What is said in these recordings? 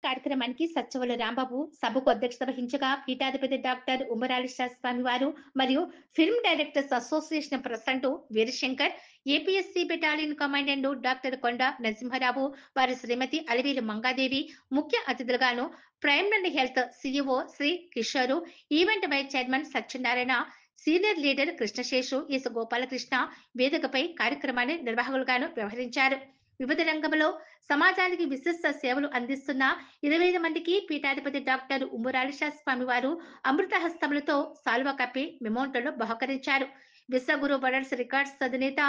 కార్యక్రమానికి సత్యవల రాంబాబు సభకు అధ్యక్షత వహించగా పీఠాధిపతి డాక్టర్ ఉమ్మరాళి శాస్త్రి వారు మరియు film directors association president Veerashankar, APSC battalion commandant doctor Konda Narasimharao, వారి శ్రీమతి అలివేలు మంగాదేవి ముఖ్య అతిథులుగాను, primary health CEO Shri Kishore, event vice chairman Satyanarayana, senior leader Krishnaseshu, S Gopalakrishna వేదికపై కార్యక్రమాన్ని నిర్వాహకులుగాను వ్యవహరించారు. వివిధ రంగంలో సమాజానికి విశిష్ట సేవలు అందిస్తున్న 25 మందికి పీఠాధిపతి డాక్టర్ ఉమ్మరాళి శాస్త్రి వారు అమృత హస్తములతో సాల్వా కప్పి మెమోంటోలో బహుకరించారు. విశ్వగురు వరల్డ్స్ రికార్డ్స్ అధినేత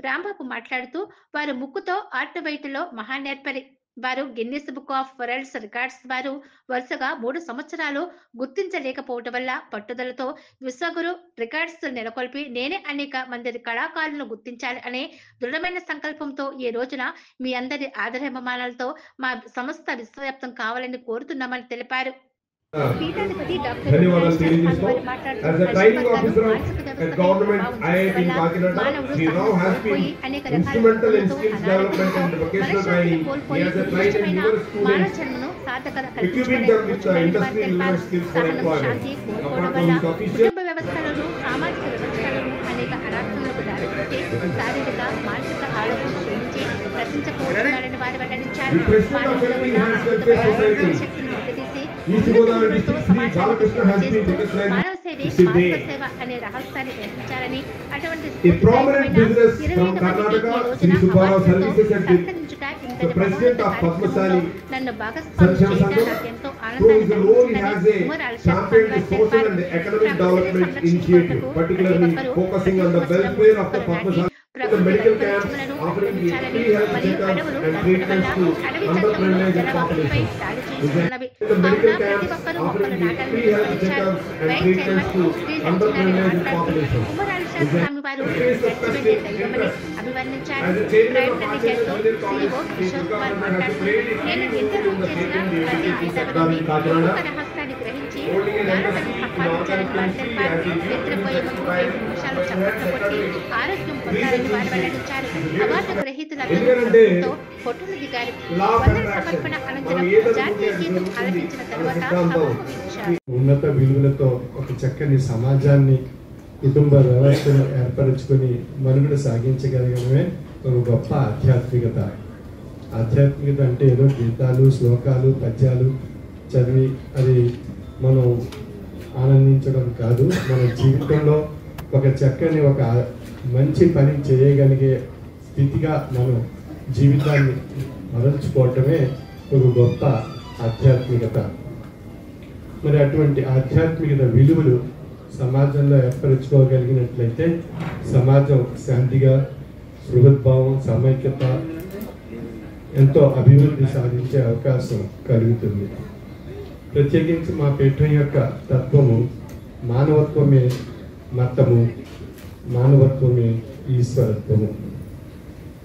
రాంబాబు మాట్లాడుతూ, వారు ముక్కుతో ఆర్ట్ వైట్లో మహానేర్పరి. వారు Guinness book of world's records వారు వరుసగా 3 సంవత్సరాలు గుర్తించలేకపోవటం వల్ల పట్టుదలతో విశ్వగురు రికార్డ్స్ నెలకొల్పి నేనే అనేక మంది కళాకారులను గుర్తించాలి అనే దృఢమైన సంకల్పంతో ఈ రోజున మీ అందరి ఆదరాభిమానాలతో మా సంస్థ విశ్వవ్యాప్తం కావాలని కోరుతున్నామని తెలిపారు. పీఠాధిపతి డాక్టర్ ధన్యవాదాలు తెలియజేస్తూ as a training officer at government IIT Kakinada, he now has been instrumental in skills development and vocational training. He has trained numerous students, equipping them with the industry relevant skills for employment. Apart from his official కుటుంబ వ్యవస్థలను, సామాజిక వ్యవస్థలను అనేక అనాథలకు దారితీసే శారీరక, మానసిక ఆరోగ్యం క్షీణించి రచించకపోతున్నారని వారు వెల్లడించారు. East Godavari district Sri Balakrishna has been recognized అనే రహస్యాన్ని గ్రహించారని, అటువంటి a prominent business from Karnataka, Sri Subbarao Services and the president of Padmasani Sanchana Sangam, through his role he has championed the social and economic development initiative, particularly focusing on the welfare of the Padmasani. The medical camps offering free health checkups and treatments to underprivileged population. The medical camps offering free health checkups and treatments to underprivileged population. As a chairman of Acharya Junior College, Sri Government has played a key role in the shaping the education sector in Kakinada, holding an embassy in Northern Chemistry as he leads in certified ఎందుకంటే ఉన్నత విలువలతో ఒక చక్కని సమాజాన్ని, కుటుంబ వ్యవస్థను ఏర్పరచుకొని మనుగడ సాగించగలగడమే ఒక గొప్ప ఆధ్యాత్మికత. ఆధ్యాత్మికత అంటే ఏదో గీతాలు, శ్లోకాలు, పద్యాలు చదివి అది మనం ఆనందించడం కాదు. మన జీవితంలో ఒక చక్కని ఒక మంచి పని చేయగలిగే స్థితిగా మనం జీవితాన్ని మరల్చుకోవటమే ఒక గొప్ప ఆధ్యాత్మికత. మరి అటువంటి ఆధ్యాత్మికత విలువలు సమాజంలో ఏర్పరచుకోగలిగినట్లయితే సమాజం శాంతిగా, బృహద్భావం, సమైక్యత, ఎంతో అభివృద్ధి సాధించే అవకాశం కలుగుతుంది. ప్రత్యేకించి మా పీఠం యొక్క తత్వము మానవత్వమే మతము, మానవత్వమే ఈశ్వరత్వము.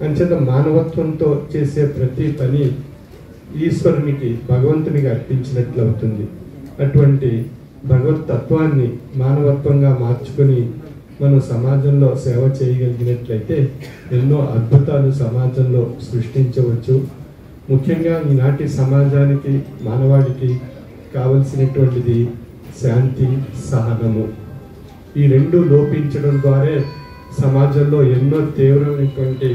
అంచేత మానవత్వంతో చేసే ప్రతి పని ఈశ్వరునికి, భగవంతునికి అర్పించినట్లు అవుతుంది. అటువంటి భగవత్ తత్వాన్ని మానవత్వంగా మార్చుకొని మనం సమాజంలో సేవ చేయగలిగినట్లయితే ఎన్నో అద్భుతాలు సమాజంలో సృష్టించవచ్చు. ముఖ్యంగా ఈనాటి సమాజానికి, మానవాళికి కావలసినటువంటిది శాంతి, సహనము. ఈ రెండు లోపించడం ద్వారా సమాజంలో ఎన్నో తీవ్రమైనటువంటి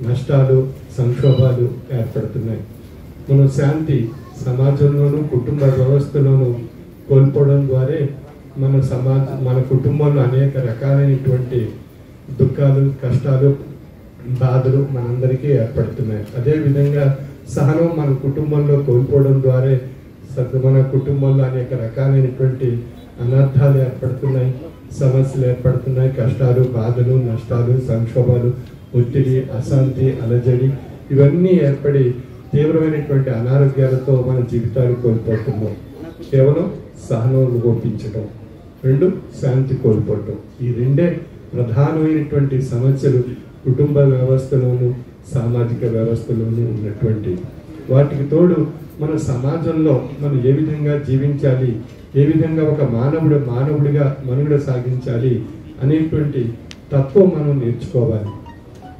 నష్టాలు, సంక్షోభాలు ఏర్పడుతున్నాయి. మనం శాంతి సమాజంలోనూ, కుటుంబ వ్యవస్థలోనూ కోల్పోవడం ద్వారా మన కుటుంబంలో అనేక రకాలైనటువంటి దుఃఖాలు, కష్టాలు, బాధలు మనందరికీ ఏర్పడుతున్నాయి. అదేవిధంగా సహనం మన కుటుంబంలో కోల్పోవడం ద్వారా మన కుటుంబంలో అనేక రకాలైనటువంటి అనర్థాలు ఏర్పడుతున్నాయి, సమస్యలు ఏర్పడుతున్నాయి. కష్టాలు, బాధలు, నష్టాలు, సంక్షోభాలు, ఒత్తిడి, అశాంతి, అలజడి ఇవన్నీ ఏర్పడి తీవ్రమైనటువంటి అనారోగ్యాలతో మన జీవితాలు కోల్పోతున్నాం. కేవలం సహనం లోపించడం, రెండు శాంతి కోల్పోవటం, ఈ రెండే ప్రధానమైనటువంటి సమస్యలు కుటుంబ వ్యవస్థలోను, సామాజిక వ్యవస్థలోనూ ఉన్నటువంటి. వాటికి తోడు మన సమాజంలో మనం ఏ విధంగా జీవించాలి, ఏ విధంగా ఒక మానవుడిగా మనుగడ సాగించాలి అనేటువంటి తత్వం మనం నేర్చుకోవాలి.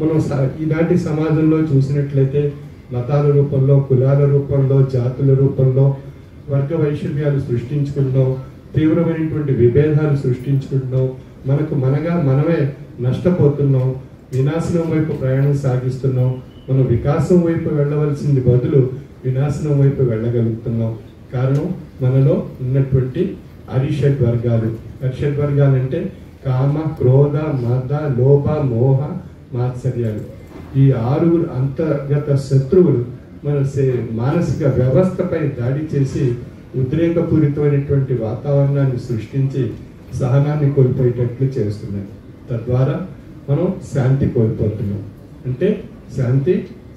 మనం ఈనాటి సమాజంలో చూసినట్లయితే మతాల రూపంలో, కులాల రూపంలో, జాతుల రూపంలో వర్గ వైషమ్యాలు సృష్టించుకుంటున్నాం, తీవ్రమైనటువంటి విభేదాలు సృష్టించుకుంటున్నాం, మనమే నష్టపోతున్నాం, వినాశనం వైపు ప్రయాణం సాగిస్తున్నాం. మనం వికాసం వైపు వెళ్ళవలసింది బదులు వినాశనం వైపు వెళ్ళగలుగుతున్నాం. కారణం మనలో ఉన్నటువంటి అరిషడ్ వర్గాలు. అరిషడ్ వర్గాలు అంటే కామ, క్రోధ, మద, లోభ, మోహ, మాత్సర్యాలు. ఈ 6 అంతర్గత శత్రువులు మన మానసిక వ్యవస్థపై దాడి చేసి ఉద్రేకపూరితమైనటువంటి వాతావరణాన్ని సృష్టించి సహనాన్ని కోల్పోయేటట్లు చేస్తున్నాయి. తద్వారా మనం శాంతి కోల్పోతున్నాం. అంటే శాంతి,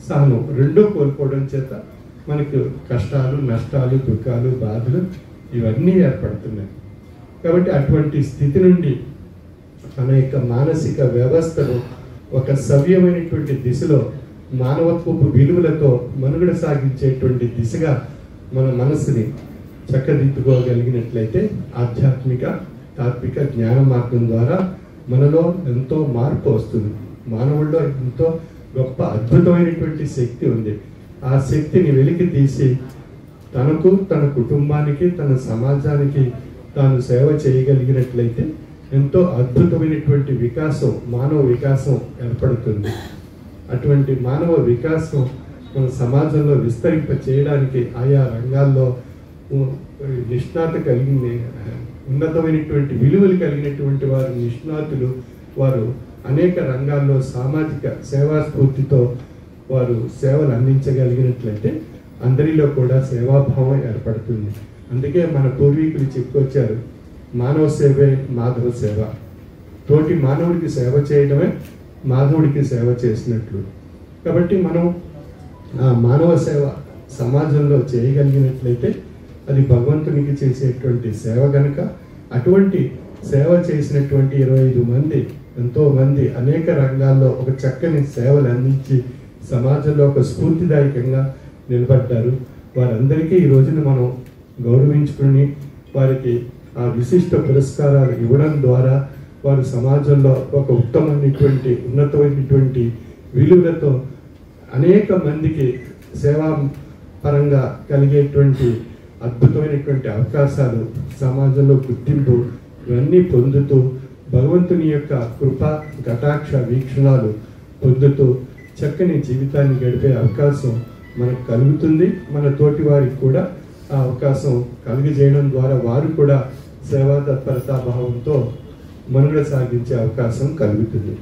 సహనం రెండూ కోల్పోవడం చేత మనకు కష్టాలు, నష్టాలు, దుఃఖాలు, బాధలు ఇవన్నీ ఏర్పడుతున్నాయి. కాబట్టి అటువంటి స్థితి నుండి మన యొక్క మానసిక వ్యవస్థను ఒక సవ్యమైనటువంటి దిశలో మానవత్వపు విలువలతో మనుగడ సాగించేటువంటి దిశగా మన మనసుని చక్కదిద్దుకోగలిగినట్లయితే ఆధ్యాత్మిక, తాత్విక జ్ఞాన మార్గం ద్వారా మనలో ఎంతో మార్పు వస్తుంది. మానవుల్లో ఎంతో గొప్ప అద్భుతమైనటువంటి శక్తి ఉంది. ఆ శక్తిని వెలికి తీసి తనకు, తన కుటుంబానికి, తన సమాజానికి తాను సేవ చేయగలిగినట్లయితే ఎంతో అద్భుతమైనటువంటి వికాసం, మానవ వికాసం ఏర్పడుతుంది. అటువంటి మానవ వికాసం మన సమాజంలో విస్తరింప చేయడానికి ఆయా రంగాల్లో నిష్ణాత కలిగిన, ఉన్నతమైనటువంటి విలువలు కలిగినటువంటి వారు, నిష్ణాతులు వారు అనేక రంగాల్లో సామాజిక సేవా స్ఫూర్తితో వారు సేవలు అందించగలిగినట్లయితే అందరిలో కూడా సేవాభావం ఏర్పడుతుంది. అందుకే మన పూర్వీకులు చెప్పుకొచ్చారు, మానవ సేవే మాధవ సేవ. తోటి మానవుడికి సేవ చేయడమే మాధవుడికి సేవ చేసినట్లు. కాబట్టి మనం ఆ మానవ సేవ సమాజంలో చేయగలిగినట్లయితే అది భగవంతునికి చేసేటువంటి సేవ కనుక అటువంటి సేవ చేసినటువంటి 25 మంది, ఎంతో మంది అనేక రంగాల్లో ఒక చక్కని సేవలు అందించి సమాజంలో ఒక స్ఫూర్తిదాయకంగా నిలబడ్డారు. వారందరికీ ఈ రోజున మనం గౌరవించుకుని వారికి ఆ విశిష్ట పురస్కారాలు ఇవ్వడం ద్వారా వారు సమాజంలో ఒక ఉత్తమమైనటువంటి, ఉన్నతమైనటువంటి విలువలతో అనేక మందికి సేవా పరంగా కలిగేటువంటి అద్భుతమైనటువంటి అవకాశాలు, సమాజంలో గుర్తింపు ఇవన్నీ పొందుతూ భగవంతుని యొక్క కృప, కటాక్ష వీక్షణాలు పొందుతూ చక్కని జీవితాన్ని గడిపే అవకాశం మనకు కలుగుతుంది. మన తోటి వారికి కూడా ఆ అవకాశం కలిగజేయడం ద్వారా వారు కూడా సేవా తత్పరతా భావంతో మనుగడ సాగించే అవకాశం కలుగుతుంది.